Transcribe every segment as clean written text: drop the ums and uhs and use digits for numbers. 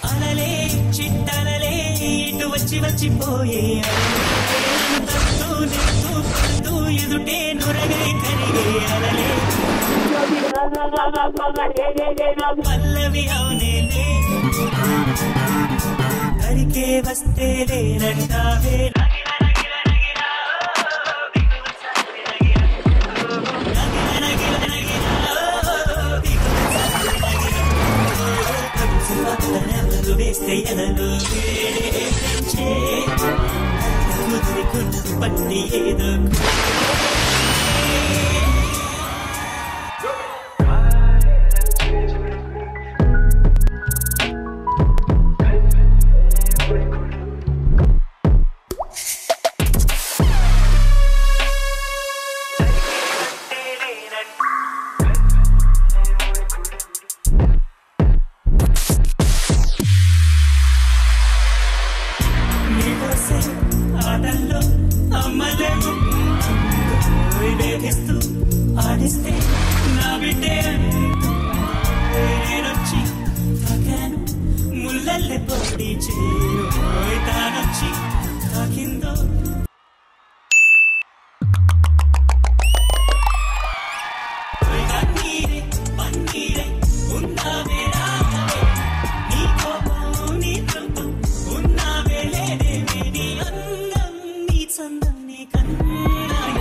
అలలే చిట్టలలే ఇటు వచ్చి వచ్చిపోయే ఎదుటే నురగై కరిగే అలలే పల్లవి అవునేలే అరికే వస్తే లేనంటావే వేస్తే ఎదలు పట్టి ఏదో ఆటల్లో అమ్మలేము వేధిస్తూ ఆడిస్తే నా బిడ్డే నేనొచ్చి తాకాను ముళ్ళల్లె పొడి చేరు తానొచ్చి తాకిందో కన్నీరే పన్నీరే ఉన్నావే రావే నీ కోపం నీ త్రుపం ఉన్నావే లేదేవే నీ అందం నీ చందం నీ కన్నాయ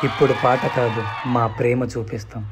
ఇప్పుడు పాట కాదు మా ప్రేమ చూపిస్తాం.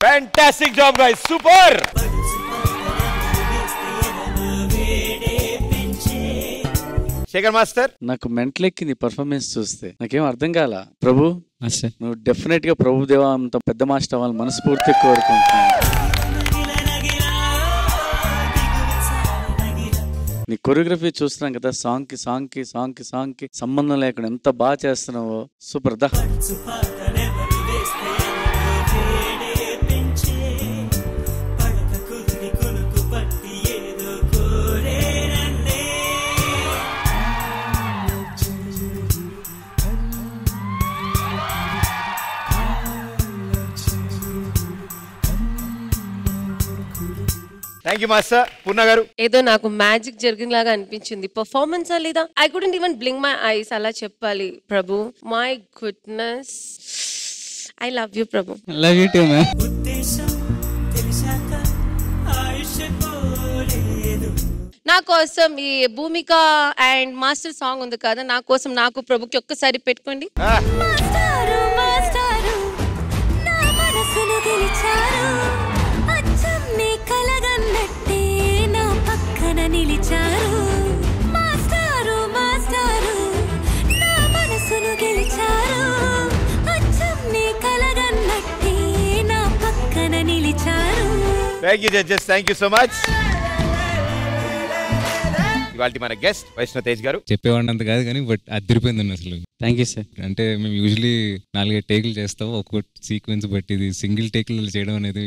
Fantastic job, guys. Super. Shekhar master, నాకు మెంటలెక్కింది పర్ఫార్మెన్స్ చూస్తే. నాకేం అర్థం కాల. ప్రభు, నువ్వు డెఫినెట్ గా ప్రభు దేవా అంత పెద్ద మాస్టర్ అవ్వాలి మనస్ఫూర్తి కోరుకుంటున్నాను. నీ కొరియోగ్రఫీ చూస్తున్నాం కదా, సాంగ్ కి సంబంధం లేకుండా ఎంత బాగా చేస్తున్నావో. సూపర్ దా. Thank you master. Purna garu, ఏదో నాకు మ్యాజిక్ జరిగినలాగా అనిపించింది. పర్ఫార్మెన్స్ లేదా I couldn't even blink my eyes. అలా చెప్పాలి Prabhu. My goodness, I love you Prabhu. Love you too ma'am. నా కోసం ఈ భూమిక అండ్ మాస్టర్ సాంగ్ ఉంది కదా, నా కోసం నాకు ప్రభుకి ఒక్కసారి పెట్టుకోండి. నిలిచారు మాస్టారు మాస్టారు నా మనసును గెలిచారు అచ్చం నీ కలగన్నట్టే నా పక్కన నిలిచారు. Thank you judges, thank you so much. ఇవాళ మన గెస్ట్ వైష్ణవ్ తేజ్ గారు. చెప్పేవాడినంత కాదు కానీ బట్ అదిరిపోయింది అసలు. Thank you sir. అంటే మేము యూజువలీ 4-5 టేకులు చేస్తాం, ఒక్కొక్క సీక్వెన్స్ బట్టి ఇది సింగిల్ టేకులు చేయడం అనేది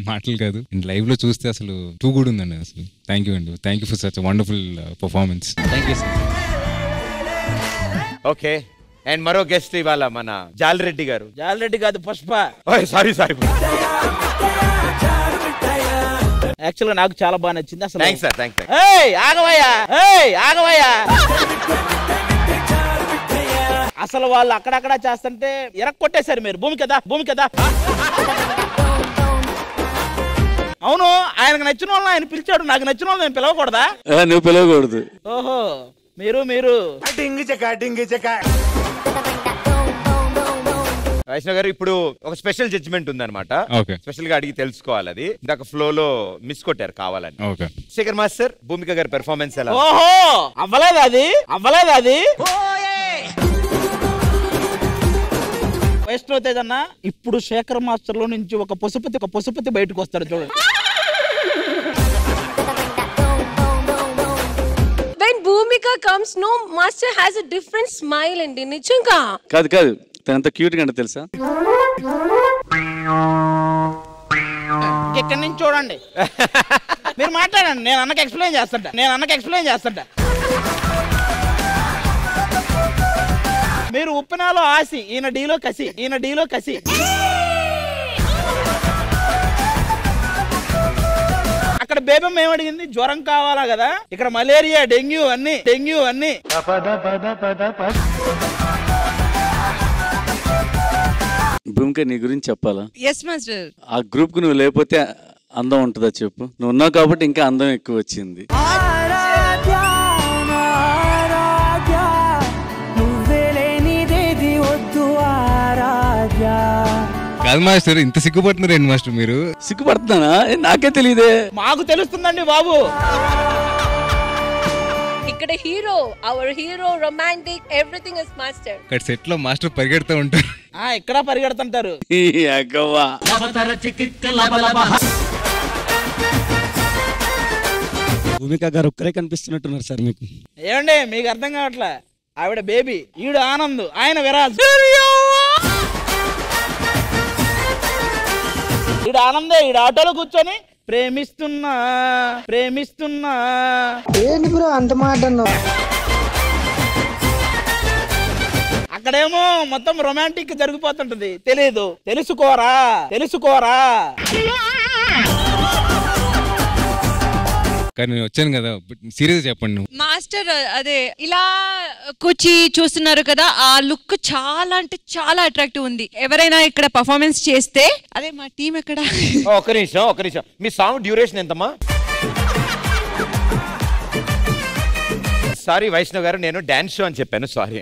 మాటలు కాదు. లైవ్ లో చూస్తే అసలు టూ గుడ్ ఉందండి అసలు. థ్యాంక్ యూ అండి, thank you for such wonderful performance. Thank you sir. Okay, and మరో గెస్ట్ ఇవాళ మన జాలరెడ్డి గారు. జాలరెడ్డి కాదు, పుష్ప. సారీ యాక్చువల్ గా నాకు చాలా బాగా నచ్చింది అసలు. Thanks sir, thanks. ఆగవయ్యా అసలు వాళ్ళు అక్కడక్కడ చేస్తుంటే ఎరక్కొట్టేశారు మీరు. భూమి కదా అవును, ఆయనకు నచ్చిన వాళ్ళని ఆయన పిలిచాడు, నాకు నచ్చిన వాళ్ళు నేను పిలవకూడదా? నువ్వు పిలవకూడదు. ఓహో, మీరు వైష్ణవ్ గారు, ఇప్పుడు ఒక స్పెషల్ జడ్జిమెంట్ ఉందన్నమాట. స్పెషల్ గా అడిగి తెలుసుకోవాలి. అది ఇందాక ఫ్లో లో మిస్ కొట్టారు కావాలని. శేఖర్ మాస్టర్, భూమిక గారి పెర్ఫార్మెన్స్ ఎలా? ఓహో, అవ్వలేదు అది వైష్ణవ్ తేజ్ అన్న. ఇప్పుడు శేఖర్ మాస్టర్ లో నుంచి ఒక పశుపతి బయటకు వస్తాడు చూడండి. When Bhumika comes, no, Master has a different smile and నిజంగా. కాదు తనంత క్యూట్ గా అంటే తెలుసా? ఇక్కడి నుంచి చూడండి, మీరు మాట్లాడండి, నేను అన్నకి ఎక్స్ప్లెయిన్ చేస్తుంటా. మీరు ఉప్పినాలో ఆసి, ఈయన డీలో కసి. అక్కడ బేబమ్మ ఏమడిగింది? జ్వరం కావాలా కదా, ఇక్కడ మలేరియా, డెంగ్యూ అన్ని. భూమిక, నీ గురించి చెప్పాలా? Yes master. ఆ గ్రూప్ కు నువ్వు లేకపోతే అందం ఉంటుందా చెప్పు? నువ్వు ఉన్నావు కాబట్టి ఇంకా అందం ఎక్కువ వచ్చింది. కాదు మాస్టర్, ఇంత సిగ్గుపడుతున్నారేంటి మాస్టర్ మీరు? సిగ్గుపడుతున్నానా? నాకే తెలియదే. మాకు తెలుస్తుందండి బాబు. ఇక్కడ our hero, romantic, everything is Master. ఇక్కడ సెట్ లో మాస్టర్ పరిగెడుతూ ఉంటారు. ఇక్కడ పరిగెడుతుంటారు. భూమిక గారు ఒక్కరే కనిపిస్తున్నట్టున్నారు సార్ మీకు. ఏమండి, మీకు అర్థం కావట్లే? ఆవిడ బేబీ, ఈడు ఆనంద్, ఆయన విరాజ్. ఈడు ఆనందే, ఈడు ఆటోలో కూర్చొని ప్రేమిస్తున్నా ఏంటి బ్రో అంత మాట అన్నావు? అక్కడేమో మొత్తం రొమాంటిక్ జరిగిపోతుంటది. తెలీదు, తెలుసుకోరా. కానీ నేను వచ్చాను కదా, సీరియస్ చెప్పండి. మాస్టర్ అదే ఇలా కూర్చి చూస్తున్నారు కదా, ఆ లుక్ చాలా అంటే చాలా అట్రాక్టివ్ ఉంది. ఎవరైనా ఇక్కడ పర్ఫార్మెన్స్ చేస్తే అదే మా టీం ఎక్కడ? ఒక్క నిమిషం, మీ సాంగ్ డ్యూరేషన్ ఎంతమ్మా? సారీ వైష్ణవ్ గారు, నేను డాన్స్ షో అని చెప్పాను, సారీ.